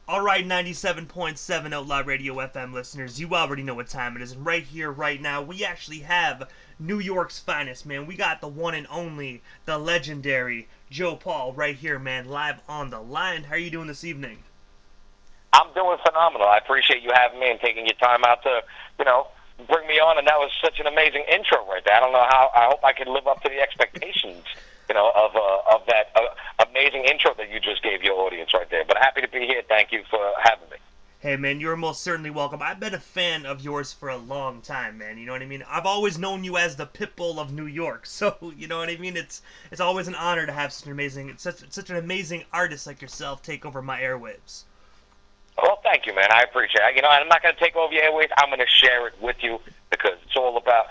Alright, 97.7 Outlaw Radio FM listeners, you already know what time it is, and right here, right now, we actually have New York's finest, man. We got the one and only, the legendary JoPaul right here, man, live on the line. How are you doing this evening? I'm doing phenomenal. I appreciate you having me and taking your time out to, bring me on. And that was such an amazing intro right there. I don't know how. I hope I can live up to the expectations, of that amazing intro that you just gave your audience right there. But happy to be here. Thank you for having me. Hey, man, you're most certainly welcome. I've been a fan of yours for a long time, man. You know what I mean? I've always known you as the Pitbull of New York. So, you know what I mean? It's always an honor to have such an amazing artist like yourself take over my airwaves. Well, thank you, man. I appreciate it. I'm not going to take over your airways. I'm going to share it with you because it's all about,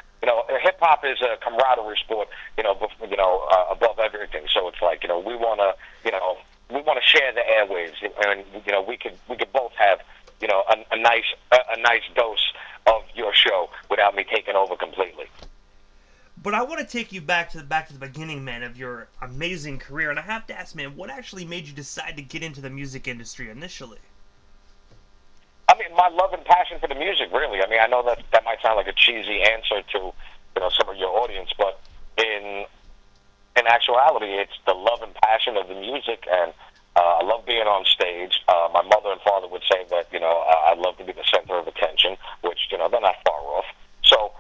hip hop is a camaraderie sport, above everything. So it's like, we want to share the airwaves, and we could both have, a nice dose of your show without me taking over completely. But I want to take you back to the beginning, man, of your amazing career, and I have to ask, man, what actually made you decide to get into the music industry initially? My love and passion for the music, really. I know that might sound like a cheesy answer to, some of your audience, but in actuality, it's the love and passion of the music, and I love being on stage. My mother and father would say that, I'd love to be the center of attention, which, they're not far off. So,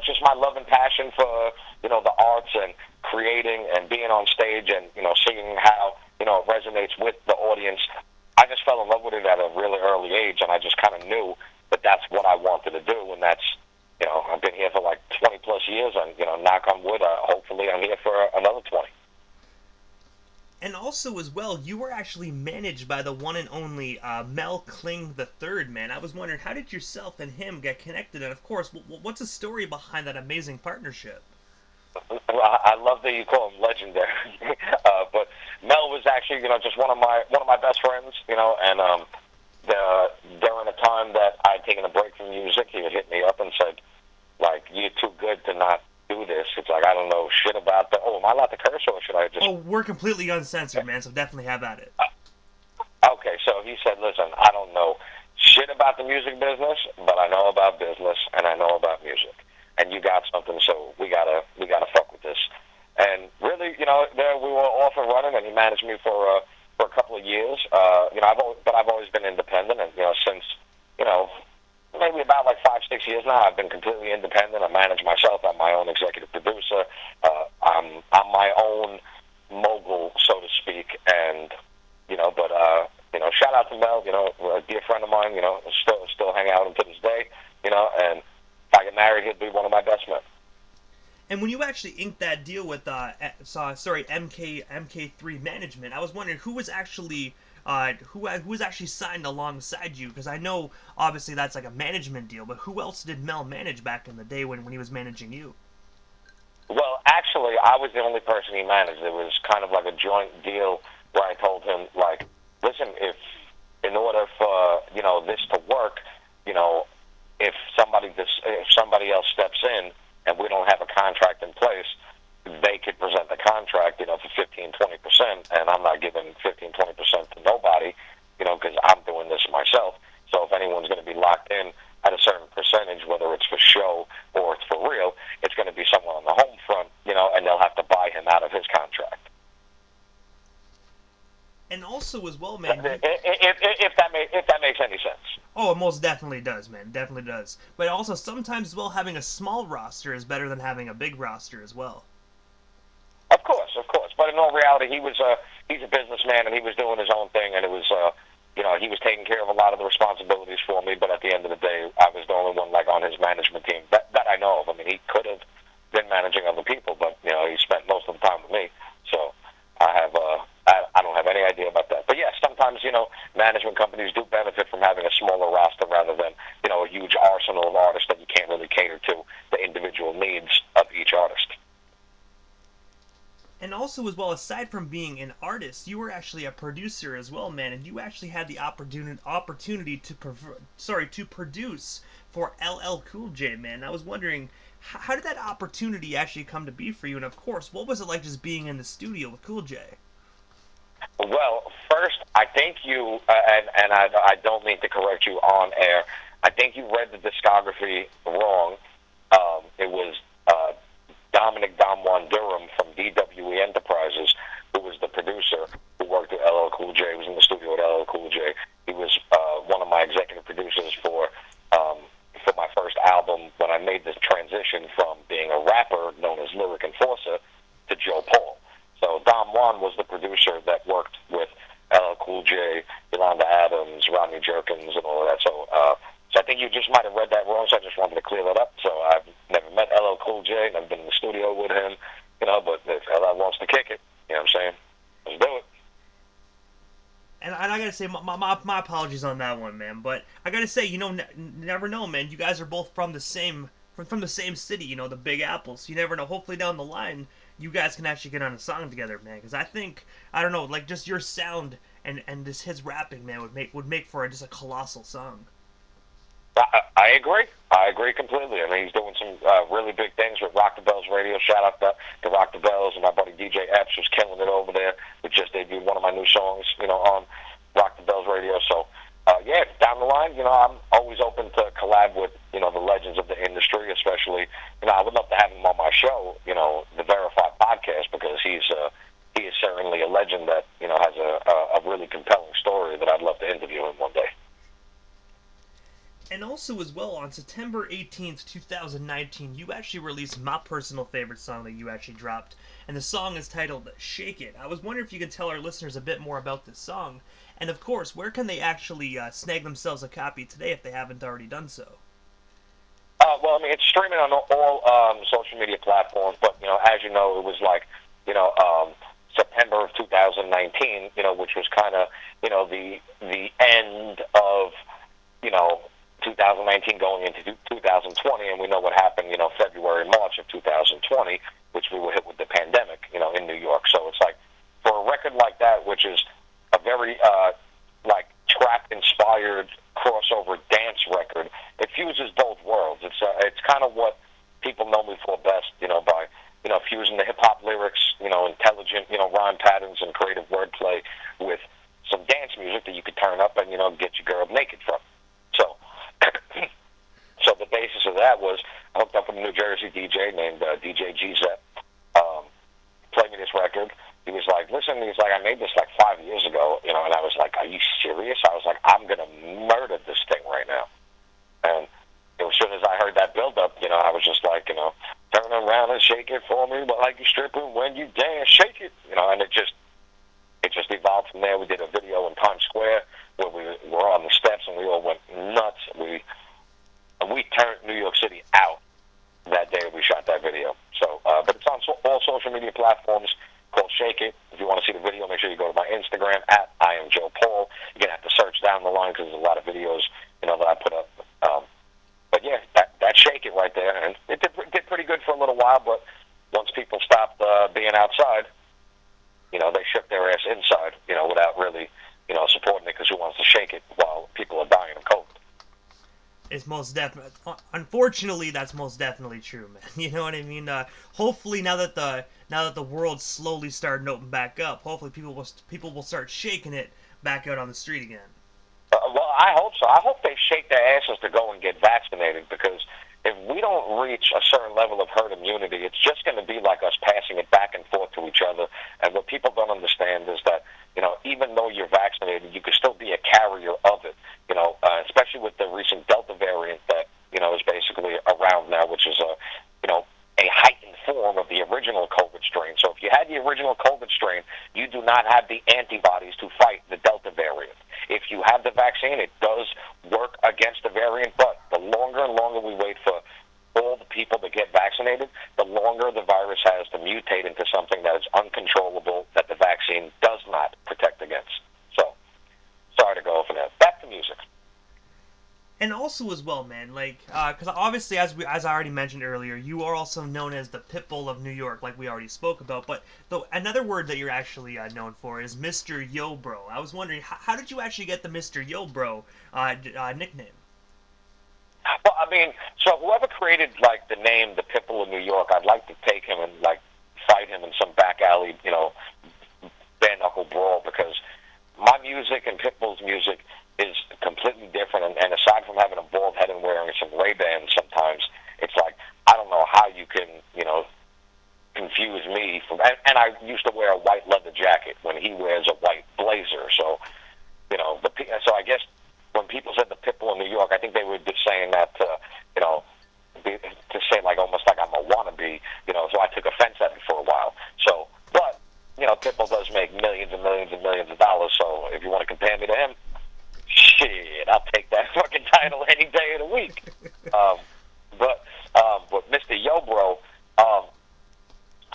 just my love and passion for, the arts and creating and being on stage and, seeing how, it resonates with the audience. I just fell in love with it at a really early age, and I just kind of knew that that's what I wanted to do, and that's, I've been here for like 20 plus years, and, knock on wood, hopefully I'm here for another 20. And also, as well, you were actually managed by the one and only Mel Kling III, man. I was wondering, how did yourself and him get connected? And, of course, what's the story behind that amazing partnership? I love that you call him legendary, but Mel was actually, just one of my best friends, and during a time that I'd taken a break from music, he would hit me up and said, like, you're too good to not do this. It's like, I don't know shit about that. Oh, am I allowed to curse, or should I just... Oh, we're completely uncensored, man, so definitely have at it. Okay, so he said, listen, I don't know shit about the music business, but I know about business, and I know about music. And you got something, so we gotta fuck with this. And really, there we were off and running, and he managed me for a couple of years. I've always been independent, and since maybe about like 5-6 years now, I've been completely independent. I manage myself. I'm my own executive producer. I'm my own mogul, so to speak. And shout out to Mel. A dear friend of mine. Still hang out with him to this day. And if I get married, he'd be one of my best men. And when you actually inked that deal with MK3 Management, I was wondering who was actually signed alongside you, because I know obviously that's like a management deal, but who else did Mel manage back in the day when he was managing you? Well, actually, I was the only person he managed. It was kind of like a joint deal where I told him, like, listen, if in order for this to work, if somebody else steps in and we don't have a contract in place, they could present the contract, for 15-20%, and I'm not giving 15-20% to nobody, because I'm doing this myself. So if anyone's going to be locked in at a certain percentage, whether it's for show or it's for real, it's going to be someone on the home front, and they'll have to buy him out of his contract. And also, as well, man, if that makes any sense. Oh, it most definitely does, man. Definitely does. But also, sometimes, as well, having a small roster is better than having a big roster as well. Of course. But in all reality, he's a businessman, and he was doing his own thing, and it was, he was taking care of a lot of the responsibilities for me. But at the end of the day, I was the only one, like, on his management team that I know of. He could have been managing other people, but he spent most of the time with me. So I don't have any idea about that. But yes, sometimes, management companies do benefit from having a smaller roster rather than, a huge arsenal of artists that you can't really cater to the individual needs of each artist. And also, as well, aside from being an artist, you were actually a producer as well, man, and you actually had the opportunity to produce for LL Cool J, man. I was wondering, how did that opportunity actually come to be for you? And of course, what was it like just being in the studio with Cool J? Well, first I think you, and I don't mean to correct you on air. I think you read the discography wrong. It was Dominic Dom Juan Durham from DWE Enterprises, who was the producer, who worked with LL Cool J, was in the studio with LL Cool J. He was one of my executive producers for my first album when I made the transition from being a rapper known as Lyric Enforcer to JoPaul. So Dom Juan was the producer that worked with LL Cool J, Yolanda Adams, Rodney Jerkins, and all of that. So I think you just might have read that wrong, so I just wanted to clear that up. So I've never met LL Cool J, never been in the studio with him, but if LL wants to kick it, you know what I'm saying? Let's do it. And I gotta say, my apologies on that one, man. But I gotta say, never know, man. You guys are both from the same city, the Big Apple. So you never know. Hopefully down the line, you guys can actually get on a song together, man. Because I think, I don't know, like just your sound and his rapping, man, would make for just a colossal song. I agree. I agree completely. I mean, he's doing some really big things with Rock the Bells Radio. Shout out to Rock the Bells, and my buddy DJ Epps was killing it over there. We just debuted one of my new songs, on Rock the Bells Radio. So, yeah, down the line, I'm always open to collab with, the legends of the industry, especially, I would love to have him on my show, the Verified Podcast, because he is certainly a legend that, has a really compelling story that I'd love to interview him one day. And also, as well, on September 18th, 2019, you actually released my personal favorite song that you actually dropped, and the song is titled Shake It. I was wondering if you could tell our listeners a bit more about this song, and of course, where can they actually snag themselves a copy today if they haven't already done so? Well, I mean, it's streaming on all social media platforms, but, as you know, it was like, September of 2019, which was kind of, the end of, 2019 going into 2020, and we know what happened, February, March of 2020, which we were hit with the pandemic, in New York. So it's like, for a record like that, which is a very, trap-inspired crossover dance record, it fuses both worlds. It's kind of what people know me for best, by, fusing the hip-hop lyrics, intelligent, rhyme patterns and creative wordplay with some dance music that you could turn up and, get your girl naked from. So the basis of that was I hooked up with a New Jersey DJ named DJ GZ. Played me this record. He was like, listen, I made this like 5 years ago, and I was like, are you serious? I was like, I'm going to murder this thing right now. And as soon as I heard that build-up, I was just like, turn around and shake it for me, but like you stripping when you dance, shake it, and it just evolved from there. We did a video in Times Square where we were on the steps and we all went nuts. We turned New York City out that day we shot that video. So, but it's on all social media platforms called Shake It. If you want to see the video, make sure you go to my Instagram at I am JoPaul. You're gonna have to search down the line because there's a lot of videos, that I put up. But yeah, that Shake It right there, and it did pretty good for a little while. But once people stopped being outside, they shook their ass inside, without really, supporting it, because who wants to shake it while people are dying of COVID? It's most definitely. Unfortunately, that's most definitely true, man. You know what I mean? Hopefully, now that the world's slowly starting to open back up, hopefully people will start shaking it back out on the street again. Well, I hope so. I hope they shake their asses to go and get vaccinated, because if we don't reach a certain level of herd immunity, it's just going to be like us passing it back and forth to each other. And what people don't understand is that, even though you're vaccinated, you could still be a carrier of it, especially with the recent Delta variant that, is basically around now, which is a heightened form of the original COVID strain. So if you had the original COVID strain, you do not have the antibodies to fight the Delta variant. If you have the vaccine, it does work against the variant, but the longer and longer we wait for all the people to get vaccinated, the longer the virus has to mutate into something that is uncontrollable, that the vaccine does not protect against. So, sorry to go off on that. Back to music. And also as well, man, because obviously, as I already mentioned earlier, you are also known as the Pitbull of New York, like we already spoke about. But another word that you're actually known for is Mr. Yo Bro. I was wondering, how did you actually get the Mr. Yo Bro nickname? Well, I mean, so whoever created the name the Pitbull of New York, I'd like to take him and fight him in some back alley, bare knuckle brawl, because my music and Pitbull's music is completely different. And aside from having a bald head and wearing some Ray-Bans sometimes, it's like, I don't know how you can, confuse me from. And I used to wear a white leather jacket when he wears a white blazer. So, so I guess when people said the Pitbull in New York, I think they were just saying that, to say like almost like I'm a wannabe, so I took offense at it for a while. So, but, Pitbull does make millions and millions and millions of dollars, so if you want to compare me to him, shit, I'll take that fucking title any day of the week. But Mr. Yo Bro,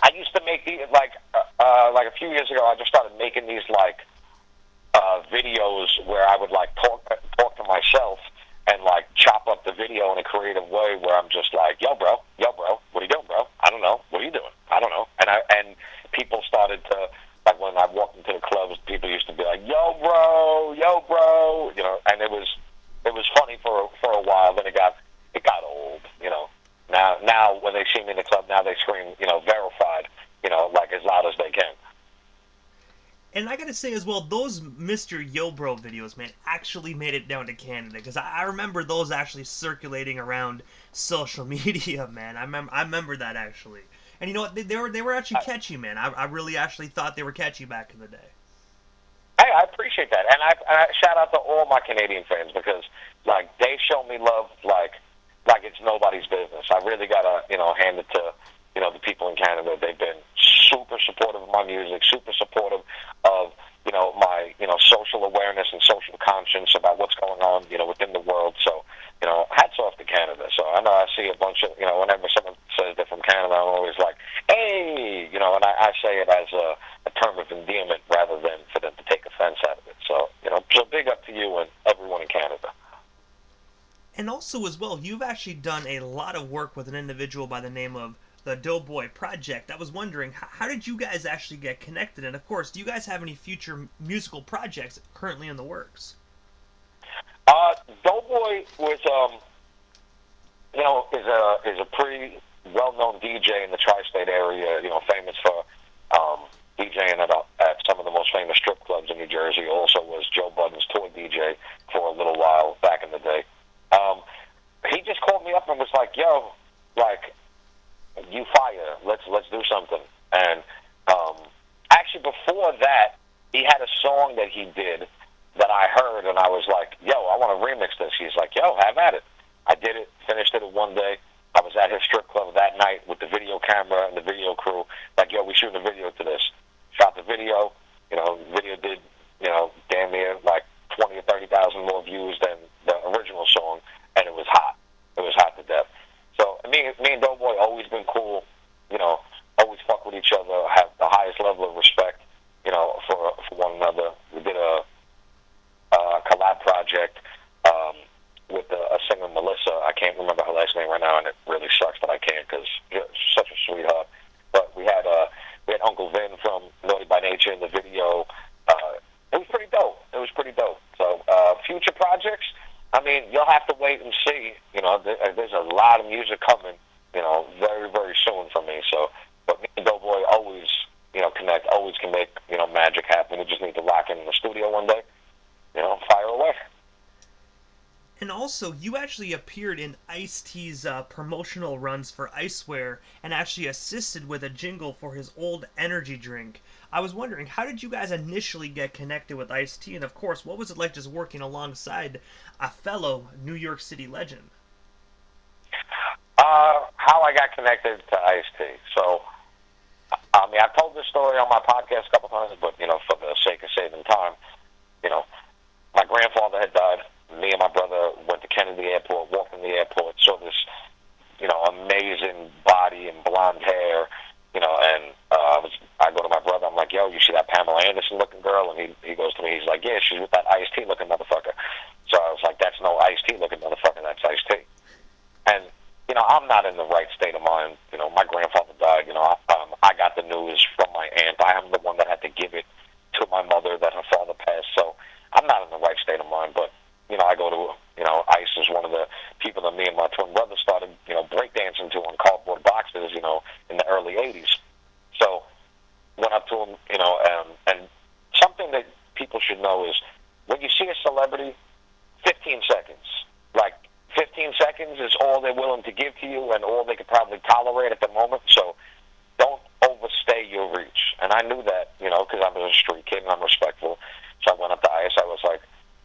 I used to make these, like a few years ago, I just started making these, videos where I would, talk to myself and, chop up the video in a creative way where I'm just like, yo, bro, what are you doing, bro? I don't know. What are you doing? I don't know. And people started to, when I walked into the clubs, people used to be like, yo, bro, and it was funny for a while. Then it got old, Now when they see me in the club, now they scream, verified, as loud as they can. And I gotta say as well, those Mr. Yo Bro videos, man, actually made it down to Canada, because I remember those actually circulating around social media, man. I remember that actually. And you know what? They were actually catchy, man. I really actually thought they were catchy back in the day. Hey, I appreciate that, and I shout out to all my Canadian fans because they show me love like it's nobody's business. I really gotta hand it to the people in Canada. They've been super supportive of my music, super supportive of my social awareness and social conscience about what's going on within the world. So hats off to Canada. So I know I see a bunch of whenever someone says they're from Canada, I'm always like, hey, and I say it as a term of endearment rather than for them to take offense out of it. So so big up to you and everyone in Canada. And also as well, you've actually done a lot of work with an individual by the name of the Doughboy Project. I was wondering, how did you guys actually get connected? And of course, do you guys have any future musical projects currently in the works? Doughboy was, is a pretty well-known DJ in the tri-state area. Famous for DJing at some of the most famous strip clubs in New Jersey. Also was Joe Budden's tour DJ for a little while back in the day. He just called me up and was like, "Yo, you fire. Let's do something." And actually, before that, he had a song that he did that I heard, and I was like, "Yo, I want to remix this." He's like, "Yo, have at it." I did it, finished it in one day. I was at his strip club that night with the video camera and the video crew. Like, "Yo, we shooting a video to this." Shot the video. The video did, damn near 20 or 30,000 more views than the original song, and it was hot. It was hot to death. So me and Doughboy always been cool, always fuck with each other, have the highest level of respect, for one another. We did a collab project with a singer, Melissa. I can't remember her last name right now, and it really sucks that I can't because she's such a sweetheart. But we had Uncle Vin from Naughty by Nature in the video. It was pretty dope. So future projects, you'll have to wait and see. There's a lot of music coming, very, very soon from me. So, but me and Doughboy always, connect, always can make, magic happen. We just need to lock in the studio one day, fire away. And also, you actually appeared in Ice-T's promotional runs for Icewear and actually assisted with a jingle for his old energy drink. I was wondering, how did you guys initially get connected with Ice-T? And of course, what was it like just working alongside a fellow New York City legend? How I got connected to Ice-T. So, I've told this story on my podcast a couple times, but, for the sake of saving time, my grandfather had died. Me and my brother went to Kennedy Airport, walked in the airport, saw this, amazing body and blonde hair, and I go to my brother, I'm like, "Yo, you see that Pamela Anderson looking girl?" And he goes to me, he's like, "Yeah, she's with that Ice-T looking motherfucker." So I was like, "That's no Ice-T looking motherfucker, that's Ice-T." And, I'm not in the right state of mind. My grandfather died, I got the news from my aunt. I am the one that had to give it to my mother that her father passed, so I'm not in the right state of mind, but I go to, Ice is one of the people that me and my twin brother started, breakdancing to on cardboard boxes, in the early 80s. So went up to him, and something that people should know when you see a celebrity, 15 seconds. Like, 15 seconds is all they're willing to give to you and all they could probably tolerate at the moment. So don't overstay your reach. And I knew that, you know, because I'm a street kid and I'm respectful. So I went up to Ice. I was like,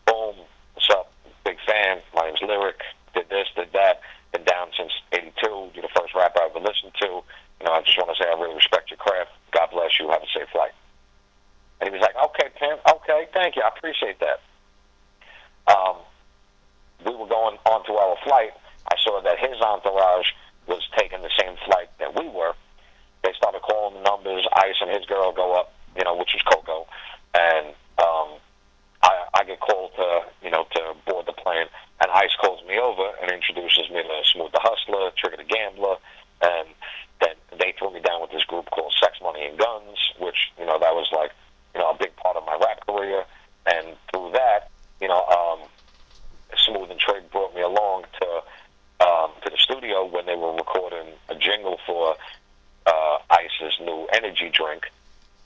boom, what's up? Big fan. My name's Lyric. Did this, did that. Been down since 82. You're the first rapper I've ever listened to. You know, I just want to say I really respect your craft. God bless you. Have a safe flight. And he was like, okay, Pimp. Okay, thank you. I appreciate that. We were going on to our flight. I saw that his entourage was taking the same flight that we were. They started calling the numbers. Ice and his girl go up, you know, which was Coco. And I get called to, you know, to board the plane. And Ice calls me over and introduces me to Smooth the Hustler, Trigger the Gambler. And then they threw me down with this group called Sex, Money, and Guns, which, you know, that was like, you know, a big part of my rap career. And through that, you know, Smooth and Trig brought me along to the studio when they were recording a jingle for Ice's new energy drink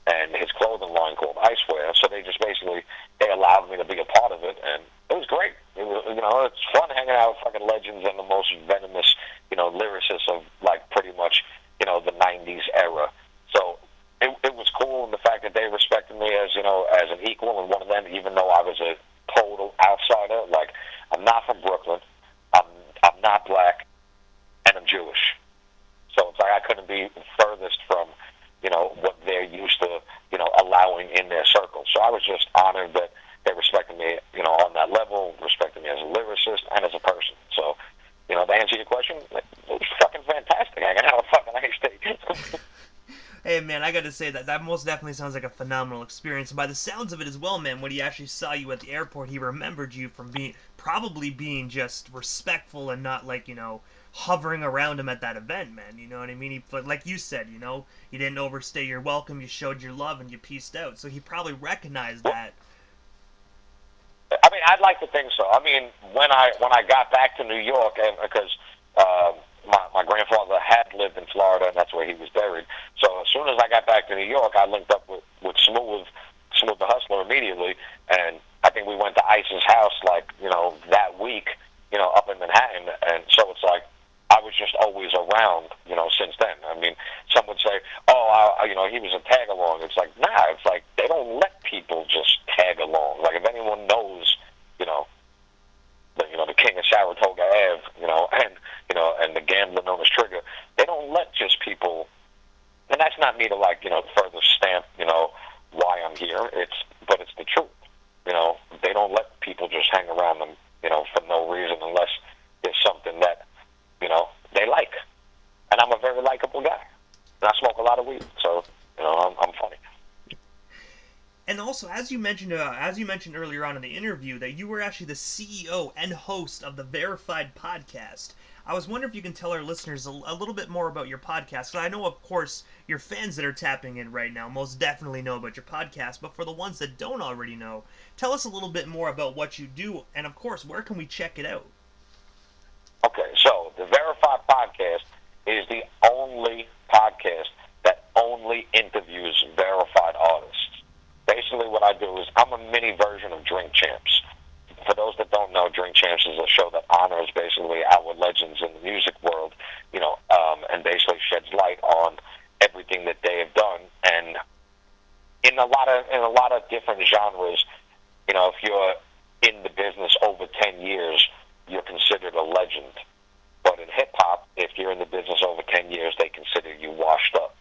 and his clothing line called Icewear. So they just basically, they allowed me to be a part of it, and it was great. It was, you know, it's fun hanging out with fucking legends and the most venomous, you know, lyricists of, like, pretty much, you know, the 90s era. So it was cool, and the fact that they respected me as, you know, as an equal and one of them, even though I was a total outsider. Like, I'm not from Brooklyn, I'm not black, and I'm Jewish. So it's like I couldn't be furthest from, you know, what they're used to, you know, allowing in their circle. So I was just honored that they respected me, you know, on that level, respected me as a lyricist and as a person. So, you know, to answer your question, it was fucking fantastic. I can have a fucking Ice State. Hey, man, I gotta say that most definitely sounds like a phenomenal experience. And by the sounds of it as well, man, when he actually saw you at the airport, he remembered you from probably being just respectful and not, like, you know, hovering around him at that event, man. You know what I mean? Like you said, you know, you didn't overstay your welcome, you showed your love, and you peaced out. So he probably recognized that. I mean, I'd like to think so. I mean, when I got back to New York, and because my grandfather had lived in Florida, and that's where he was buried. So as soon as I got back to New York, I linked up with Smooth the Hustler immediately, and I think we went to Ice's house, like, you know, that week, you know, up in Manhattan. And so it's like I was just always around, you know, since then. I mean, some would say, oh, you know, he was a tag along. It's like, nah, it's like they don't let people just tag along. Like, if anyone knows, you know, the king of Saratoga Ave, you know, and the gambler known as Trigger, they don't let just people, and that's not me to, like, you know, further stamp, you know, why I'm here. But it's the truth. You know, they don't let people just hang around them, you know, for no reason unless there's something that, you know, they like. And I'm a very likable guy. And I smoke a lot of weed, so, you know, I'm funny. And also, as you mentioned earlier on in the interview, that you were actually the CEO and host of the Verified podcast. I was wondering if you can tell our listeners a little bit more about your podcast. I know, of course, your fans that are tapping in right now most definitely know about your podcast, but for the ones that don't already know, tell us a little bit more about what you do, and of course, where can we check it out? Okay, so the Verified podcast is the only podcast that only interviews verified artists. Basically what I do is I'm a mini version of Drink Champs. For those that don't know, Drink Champs is a show that honors basically our legends in the music world, you know, and basically sheds light on everything that they have done. And in a lot of different genres, you know, if you're in the business over 10 years, you're considered a legend. But in hip hop, if you're in the business over 10 years, they consider you washed up.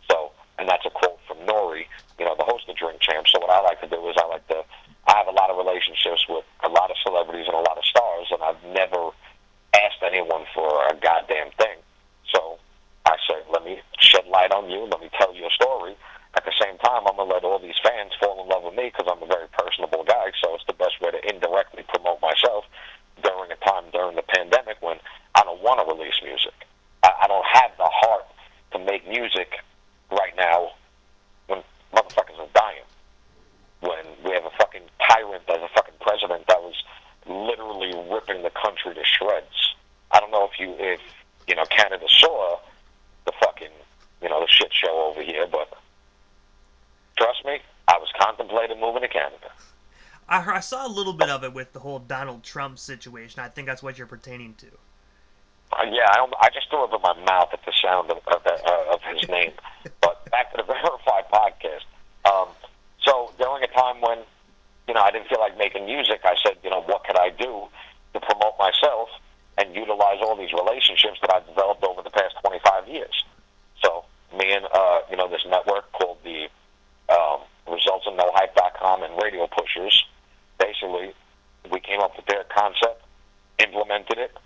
So, and that's a quote from Nori, you know, the host of Drink Champs. So what I like to do is I have a lot of relationships with a lot of celebrities and a lot of stars, and I've never asked anyone for a goddamn thing. So I said, let me shed light on you, let me tell you a story. At the same time, I'm going to let all these fans fall in love with me because I'm a very personable guy, so it's the best way to indirectly promote myself during a time during the pandemic when I don't want to release music. I don't have the heart to make music right now when motherfuckers are dying. When we have a fucking tyrant as a fucking president that was literally ripping the country to shreds. I don't know if you know, Canada saw the fucking, you know, the shit show over here, but trust me, I was contemplating moving to Canada. I saw a little bit of it with the whole Donald Trump situation. I think that's what you're pertaining to. Yeah, I just threw up in my mouth at the sound of his name. But back to the Verified podcast. So during a time when, I didn't feel like making music, I said, what could I do to promote myself and utilize all these relationships that I've developed over the past 25 years? So me and, this network called the ResultsandNoHype.com and Radio Pushers, basically, we came up with their concept, implemented it,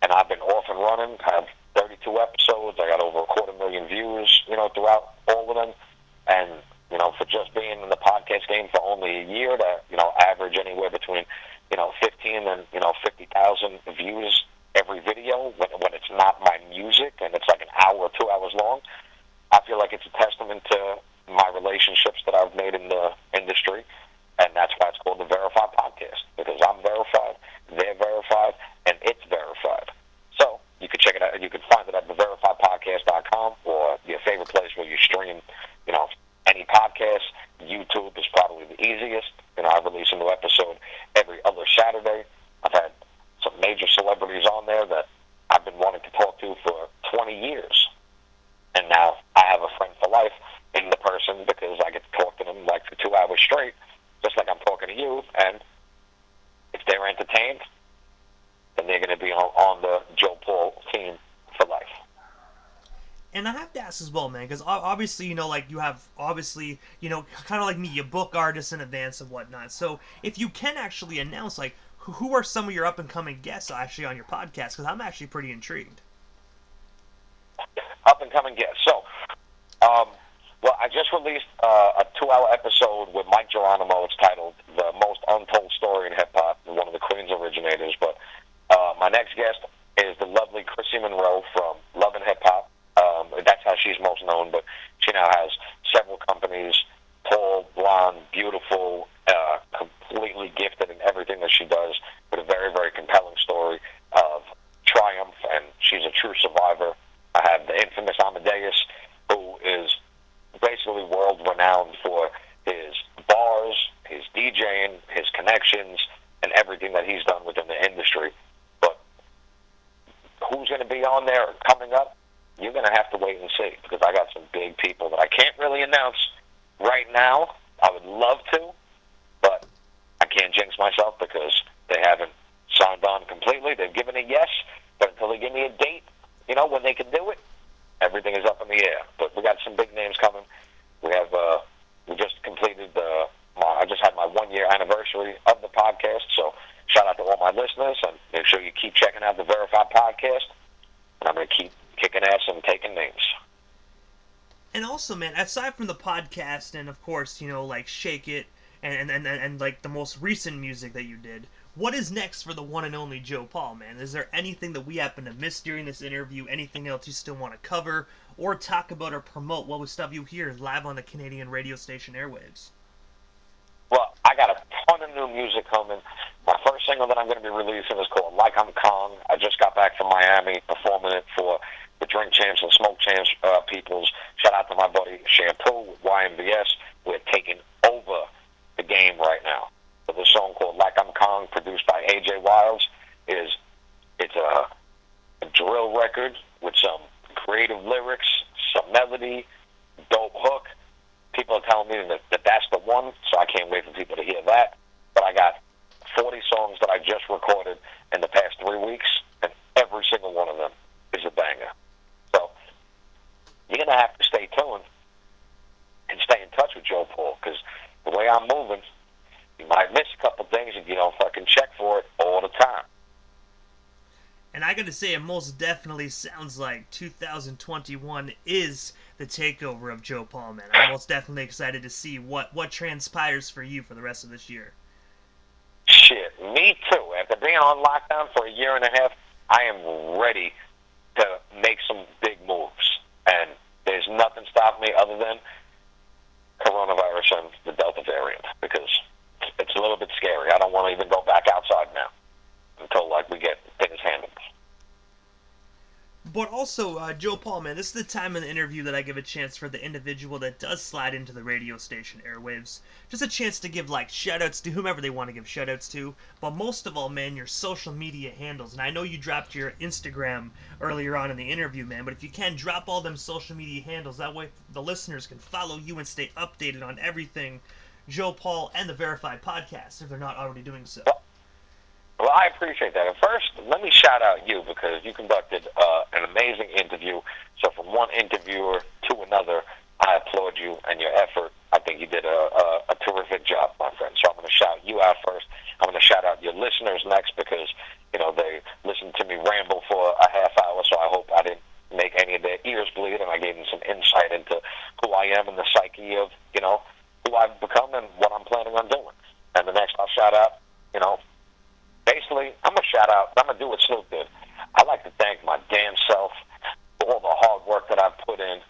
and I've been off and running. I have 32 episodes. I got over 250,000 views, throughout all of them. And, for just being in the podcast game for only a year to, average anywhere between, 15 and, 50,000 views every video when it's not my music and it's like an hour or 2 hours long, I feel like it's a testament to my relationships that I've made in the industry. And that's why it's called the Verified Podcast, because I'm verified, they're verified, and it's verified. So you can check it out. You can find it at theverifiedpodcast.com or your favorite place where you stream, any podcast. YouTube is probably the easiest. I release a new episode every other Saturday. I've had some major celebrities on there that I've been wanting to talk to for 20 years. And now I have a friend for life in the person because I get to talk to them like for 2 hours straight, just like I'm talking to you. And if they're entertained, then they're going to be on the JoPaul team for life. And I have to ask as well, man, because obviously, you have, obviously, kind of like me, you book artists in advance and whatnot. So if you can actually announce, like, who are some of your up-and-coming guests actually on your podcast? Because I'm actually pretty intrigued. Up-and-coming guests. So, I just released a 2-hour episode with Mike Geronimo. It's titled The Most Untold Story in Hip-Hop, one of the Queens originators. But my next guest is the lovely Chrissy Monroe from Love and Hip Hop. That's how she's most known, but she now has several companies, tall, blonde, beautiful, completely gifted in everything that she does, with a very, very compelling story of triumph, and she's a true survivor. I have the infamous Amadeus, who is basically world-renowned for his bars, his DJing, his connections, and everything that he's done within the industry. But who's going to be on there coming up? You're going to have to wait and see, because I got some big people that I can't really announce right now. I would love to, but I can't jinx myself because they haven't signed on completely. They've given a yes, but until they give me a date, when they can do it, everything is up in the air. But we got some big names coming. We have, we just completed I just had my 1-year anniversary of the podcast, so shout out to all my listeners, and make sure you keep checking out the Verified Podcast, and I'm going to keep kicking ass and taking names. And also, man, aside from the podcast and, of course, like Shake It and like the most recent music that you did, what is next for the one and only JoPaul, man? Is there anything that we happen to miss during this interview? Anything else you still want to cover or talk about or promote? What was stuff you hear live on the Canadian radio station airwaves? Well, I got a ton of new music coming. My first single that I'm going to be releasing is called Like I'm Kong. I just got back from Miami performing it for the Drink Champs and Smoke Champs peoples. Shout out to my buddy Shampoo with YMBS. We're taking over the game right now. So this song called Like I'm Kong, produced by AJ Wiles, it's a drill record with some creative lyrics, some melody, dope hook. People are telling me that that's the one, so I can't wait for people to hear that. But I got 40 songs that I just recorded in the past 3 weeks, and every single one of them is a banger. So you're going to have to stay tuned and stay in touch with JoPaul, because the way I'm moving, you might miss a couple things if you don't fucking check for it all the time. And I gotta say, it most definitely sounds like 2021 is the takeover of JoPaul, man. I'm most definitely excited to see what transpires for you for the rest of this year. Shit, me too. After being on lockdown for a year and a half, I am ready to make some big moves. And there's nothing stopping me other than coronavirus and the Delta variant, because it's a little bit scary. I don't want to even go back outside now until we get things handled. But also, JoPaul, man, this is the time in the interview that I give a chance for the individual that does slide into the radio station airwaves. Just a chance to give, like, shoutouts to whomever they want to give shoutouts to. But most of all, man, your social media handles. And I know you dropped your Instagram earlier on in the interview, man, but if you can, drop all them social media handles. That way the listeners can follow you and stay updated on everything JoPaul and the Verified Podcast, if they're not already doing so. Well, I appreciate that. And first, let me shout out you because you conducted an amazing interview. So from one interviewer to another, I applaud you and your effort. I think you did a terrific job, my friend. So I'm going to shout you out first. I'm going to shout out your listeners next because, you know, they listened to me ramble for a half hour, so I hope I didn't make any of their ears bleed, and I gave them some insight into who I am and the psyche of, you know, who I've become and what I'm planning on doing. And the next I'll shout out, you know, basically, I'm going to shout out, I'm going to do what Snoop did. I'd like to thank my damn self for all the hard work that I've put in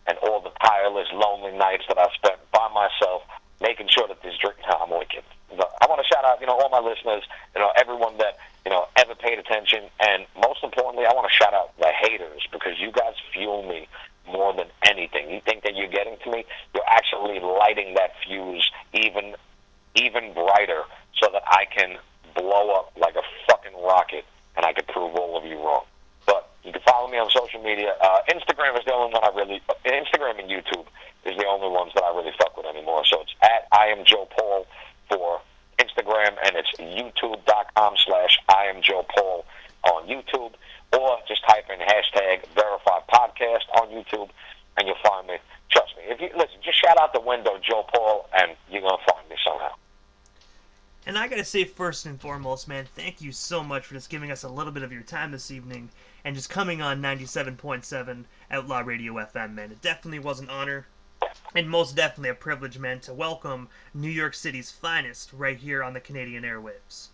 and all the tireless, lonely nights that I've spent by myself making sure that this dream, I'm wicked. I want to shout out, you know, all my listeners, you know, everyone that, you know, ever paid attention. And most importantly, I want to shout out the haters because you guys fuel me more than anything. You think that you're getting to me, you're actually lighting that fuse even brighter so that I can blow up like a fucking rocket and I can prove all of you wrong. But you can follow me on social media. Instagram is the only one Instagram and YouTube is the only ones that I really fuck with anymore. So it's at I am JoPaul for Instagram, and it's youtube.com/I am JoPaul on YouTube, or just type in hashtag Verified Podcast on YouTube and you'll find me. Trust me. If you listen, just shout out the window JoPaul and you're gonna find me somehow. And I gotta say, first and foremost, man, thank you so much for just giving us a little bit of your time this evening and just coming on 97.7 Outlaw Radio FM, man. It definitely was an honor and most definitely a privilege, man, to welcome New York City's finest right here on the Canadian airwaves.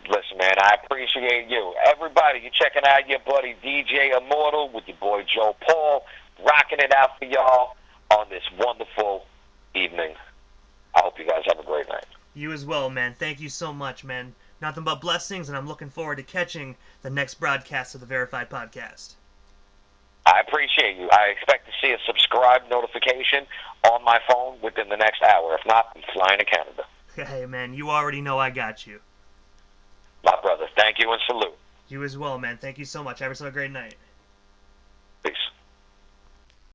Listen, man, I appreciate you. Everybody, you checking out your buddy DJ Immortal with your boy JoPaul, rocking it out for y'all on this wonderful evening. I hope you guys have a great night. You as well, man. Thank you so much, man. Nothing but blessings, and I'm looking forward to catching the next broadcast of the Verified Podcast. I appreciate you. I expect to see a subscribe notification on my phone within the next hour. If not, I'm flying to Canada. Hey, man, you already know I got you. My brother, thank you and salute. You as well, man. Thank you so much. Have yourself a great night.